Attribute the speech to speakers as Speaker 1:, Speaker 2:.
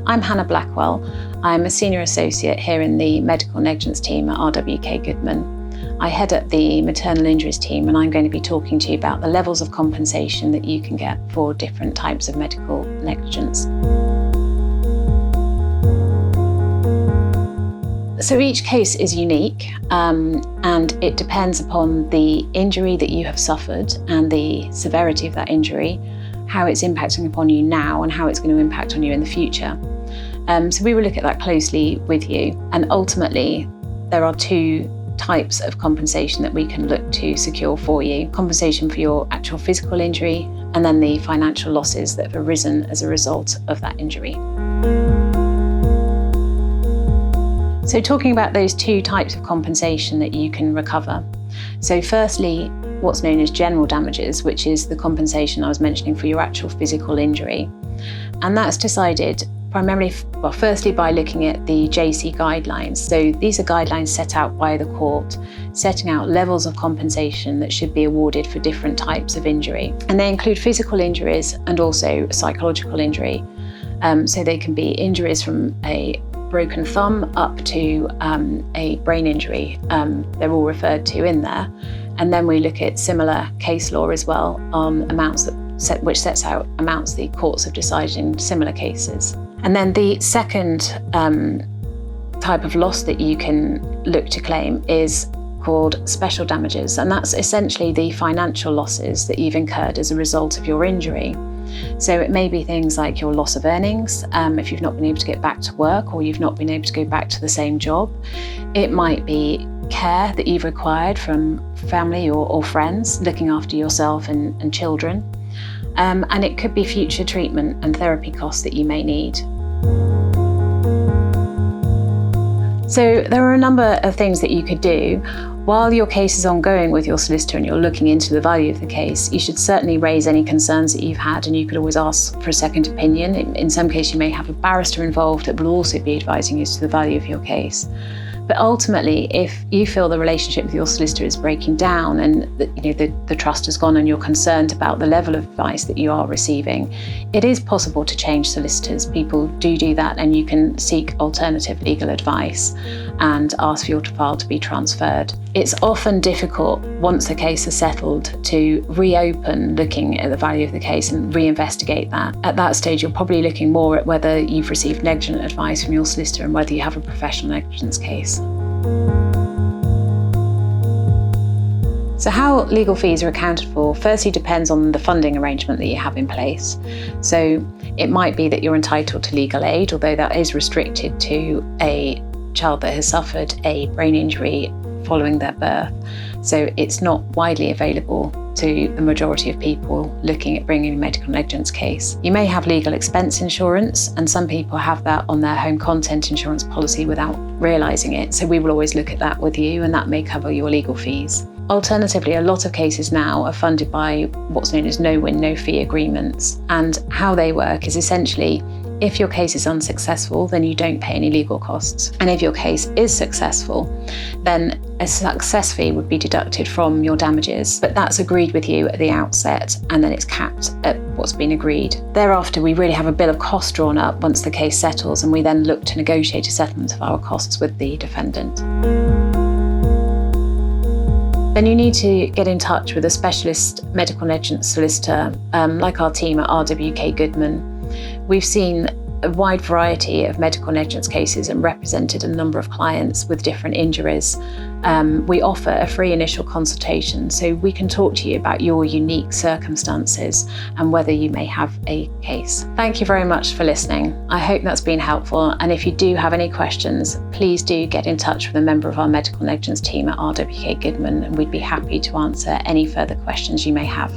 Speaker 1: I'm Hannah Blackwell. I'm a Senior Associate here in the Medical Negligence team at RWK Goodman. I head up the Maternal Injuries team, and I'm going to be talking to you about the levels of compensation that you can get for different types of medical negligence. So each case is unique, and it depends upon the injury that you have suffered and the severity of that injury, how it's impacting upon you now and how it's going to impact on you in the future. So we will look at that closely with you, and ultimately there are two types of compensation that we can look to secure for you. Compensation for your actual physical injury, and then the financial losses that have arisen as a result of that injury. So talking about those two types of compensation that you can recover. So firstly, what's known as general damages, which is the compensation I was mentioning for your actual physical injury. And that's decided primarily, firstly by looking at the JC guidelines. So these are guidelines set out by the court, setting out levels of compensation that should be awarded for different types of injury. And they include physical injuries and also psychological injury. So they can be injuries from a broken thumb up to a brain injury. They're all referred to in there. And then we look at similar case law as well on amounts which sets out amounts the courts have decided in similar cases. And then the second type of loss that you can look to claim is called special damages. And that's essentially the financial losses that you've incurred as a result of your injury. So it may be things like your loss of earnings, if you've not been able to get back to work or you've not been able to go back to the same job. It might be care that you've required from family or friends, looking after yourself and children. And it could be future treatment and therapy costs that you may need. So there are a number of things that you could do. While your case is ongoing with your solicitor and you're looking into the value of the case, you should certainly raise any concerns that you've had, and you could always ask for a second opinion. In some cases, you may have a barrister involved that will also be advising you as to the value of your case. But ultimately, if you feel the relationship with your solicitor is breaking down and the trust has gone and you're concerned about the level of advice that you are receiving, it is possible to change solicitors. People do that, and you can seek alternative legal advice and ask for your file to be transferred. It's often difficult, once the case is settled, to reopen looking at the value of the case and reinvestigate that. At that stage, you're probably looking more at whether you've received negligent advice from your solicitor and whether you have a professional negligence case. So how legal fees are accounted for firstly depends on the funding arrangement that you have in place. So it might be that you're entitled to legal aid, although that is restricted to a child that has suffered a brain injury following their birth. So it's not widely available to the majority of people looking at bringing a medical negligence case. You may have legal expense insurance, and some people have that on their home content insurance policy without realising it. So we will always look at that with you, and that may cover your legal fees. Alternatively, a lot of cases now are funded by what's known as no-win, no-fee agreements. And how they work is essentially, if your case is unsuccessful, then you don't pay any legal costs. And if your case is successful, then a success fee would be deducted from your damages, but that's agreed with you at the outset, and then it's capped at what's been agreed. Thereafter, we really have a bill of costs drawn up once the case settles, and we then look to negotiate a settlement of our costs with the defendant. Then you need to get in touch with a specialist medical negligence solicitor, like our team at RWK Goodman. We've seen a wide variety of medical negligence cases and represented a number of clients with different injuries. We offer a free initial consultation, so we can talk to you about your unique circumstances and whether you may have a case. Thank you very much for listening. I hope that's been helpful, and if you do have any questions, please do get in touch with a member of our medical negligence team at RWK Goodman, and we'd be happy to answer any further questions you may have.